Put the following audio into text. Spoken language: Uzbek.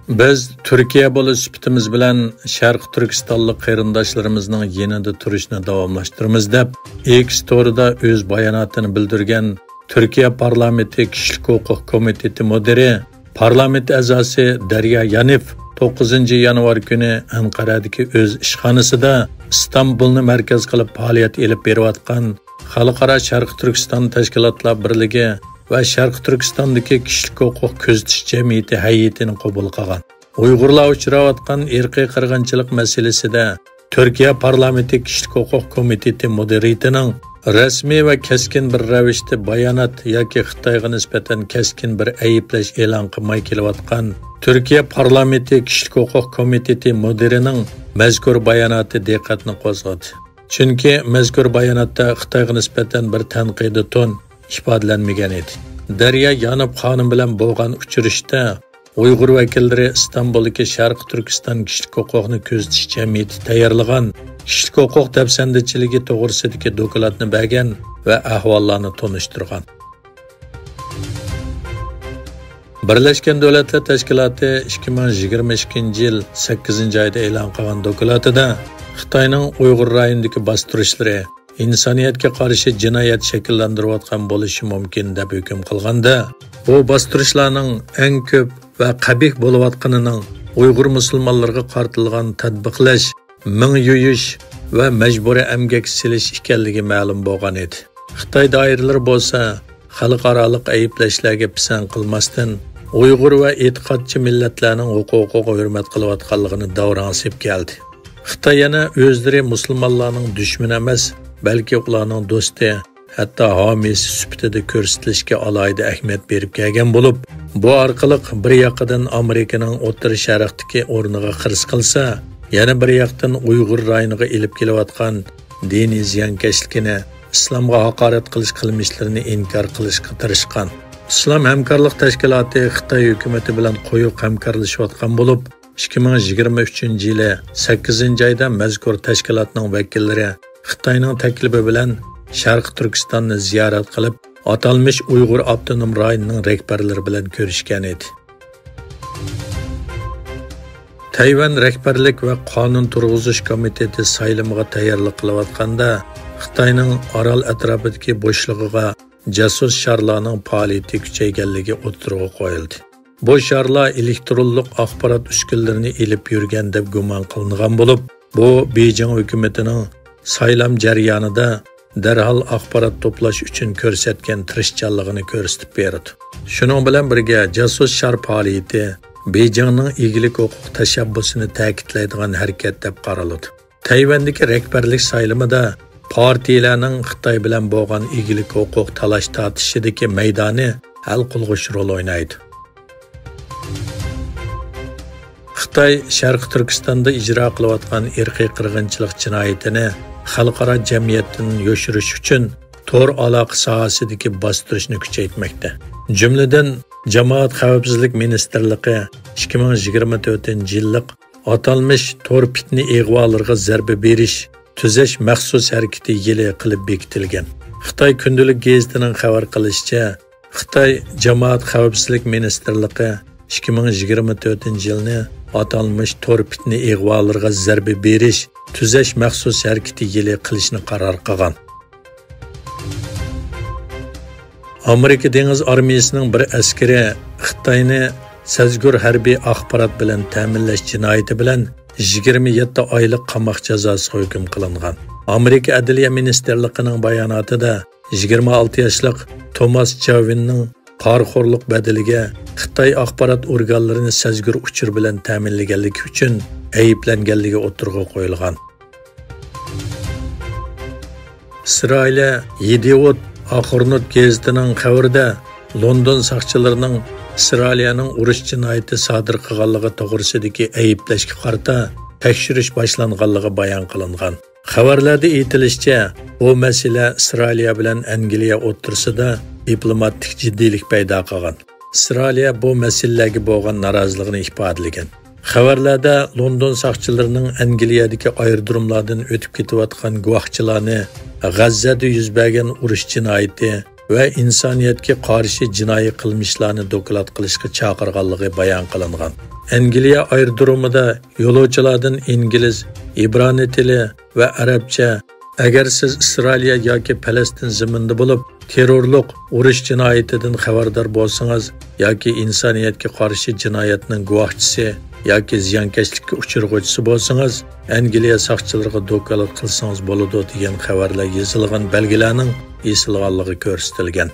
Biz Türkiye bo'lish sifatimiz bilan Sharq Turkistonlik qarindoshlarımızning yanida turishni davomlashtiramiz deb X Story'da o'z bayonotini bildirgan Türkiye Parlamenti Kishilik huquq komiteti müdiri, parlament a'zosi Darya Yanif 9 yanvar kuni Anqaradagi o'z ishxonasida İstanbulni markaz qilib faoliyat olib berayotgan Xalqaro Sharq Turkiston tashkilotlar birligi va Sharq Turkistondagi kishilik huquq ko'zatish jamiyati hay'atini qabul qilgan. Uyg'urlar uchrayotgan irqiy qirg'inchilik masalasida Türkiye Parlamenti Kishilik huquq komiteti müdiritining rasmiy va keskin bir ravishda bayonot yoki Xitoyga nisbatan keskin bir ayiblash e'lon qilmay kelayotgan Türkiye Parlamenti Kishilik huquq komiteti müdirining mazkur bayonoti diqqatni qo'zg'adi. Chunki mazkur bayonotda Xitoyga nisbatan bir tanqidiy ton ifodalanmagan edi. Darya Yanib xonim bilan bo'lgan uchrashda Uyg'ur vakillari İstanbuldagi Sharq Turkiston kishilik huquqni ko'zatish jamiyati tayyorlagan kishilik huquq dafsandichiligi to'g'risidagi dokladni bergan va ahvollarni tunishtirgan. Birlashgan Davlatlar Tashkiloti 2022-yil 8-oyda e'lon qilgan dokladida Xitoyning Uyg'ur rayonidagi bostirishlari insoniyatga qarshi jinoyat shakllantirayotgan bo'lishi mumkin deb hukm qilganda, bu bostirishlarning eng ko'p va qabih bo'layotganining Uyg'ur musulmonlarga qartilgan tatbiqlash, ming yuyish va majburiy emgak silish ekanligi ma'lum bo'lgan edi. Xitoy doiralari bo'lsa, xalqaro ayblashlarga pisand qilmasdan Uyg'ur va e'tiqodchi millatlarning huquqiga hurmat qilayotganligini davransib keldi. Xitoy yana o'zlari musulmonlarning dushmani emas, balki ularning do'sti, hatto homiysi sifatida ko'rsatilishga alohida ahamiyat berib kelgan bo'lib, bu orqali bir yoqdan Amerikaning O'rta Sharqdagi o'rniga qirs qilsa, yana bir yoqdan Uyg'ur rayoniga elib kelayotgan diniy ziyonkashlikni, islomga haqorat qilish qilmishlarini inkor qilishga tirishgan. Islom hamkorlik tashkiloti Xitoy hukumati bilan qo'yib hamkorlashayotgan bo'lib, 2023-yili 8-oyda mazkur tashkilotning vakillari Xitoyning taklifi bilan Sharq Turkistonni ziyorat qilib, atalmış Uyg'ur avtonom rayonining rahbarlari bilan ko'rishgan edi. Tayvan rahbarlik va qonun turg'izish komiteti saylimiga tayyorlik qilayotganda Xitoyning Orol atrofidagi bo'shlig'iga jasus sharlarning faoliyati kuchayganligi o'tirg'i qo'yildi. Bu sharlar elektronlik axborot uskunalarini elib yurgan deb gumon qilingan bo'lib, bu Beijing hukumatining saylam jarayonida darhol axborot to'plash uchun ko'rsatgan tirishchanligini ko'rsatib berdi. Shuning bilan birga jasus shar faoliyati Beijingning egilik huquq tashabbusini ta'kidlaydigan harakat deb qaraladi. Tayvandagi rahbarlik saylimida partiyalarning Xitoy bilan bo'lgan egilik huquq talash tortishidagi maydoni hal qilg'uch rol o'ynaydi. Xitoy Sharq Turkistonda ijro qilayotgan irqiy qirg'inchilik jinoyatini xalqaro jamiyatdan yoshirish uchun tor aloqa sohasidagi bostirishni kuchaytirmoqda. Jumladan, Jamoat xavfsizlik ministrligi 2024-yillik atalmış tor fitna ig'volarga zarba berish, tuzash maxsus harakati yili qilib bekitilgan. Xitoy kundalik gazetining xabar qilishicha, Xitoy Jamoat xavfsizlik ministrligi 2024-yilni atalmış tor fitna ig'volarga zarba berish, tuzash maxsus harakati yili qilishni qaror qilgan. Amerika dengiz armiyasining bir askari Xitoyni sazgur harbiy axborot bilan ta'minlash jinoyati bilan 27 oylik qamoq jazosiga hukm qilingan. Amerika Adliya ministrligining bayonotida 26 yoshli Thomas Chavinning qarxo'rlik badaliga Xitoy axborot organlarini sazgur uchur bilan ta'minlaganligi uchun ayiblanganligi o'tirg'i qo'yilgan. İsrail Yediot Axornot gazetining xabarida London saqchilarining İsrailning urush jinoyati sodir qilganligi to'g'risidagi ayblashga qarata tekshirish boshlanganligi bayon qilingan. Xabarlarda aytilishicha, bu masala Isroil bilan Angliya o'rtasida diplomatik jiddiylik paydo qilgan. Isroil bu masalaga bo'lgan noroziligini ifodalagan. Xabarlarda London saqchilarining Angliyadagi aerodromlardan o'tib ketayotgan guvohchilarni G'azzada yuz bergan urush jinoyati va insoniyatga qarshi jinoiy qilmishlarni doklad qilishga chaqirganligi bayon qilingan. Angliya aerodromida yo'lovchilardan ingliz, ibraniy tili va arabcha agar siz Isroiliya yoki Falastin zaminida bo'lib, terrorlik, urush jinoyatidan xabardor bo'lsangiz yoki insoniyatga qarshi jinoyatning guvohchisi yoki ziyonkashlikka uchirg'uvchisi bo'lsangiz, Angliya soqchilariga dokalat qilsangiz bo'ladi degan xabarlar yozilgan belgilarning esilganligi ko'rsatilgan.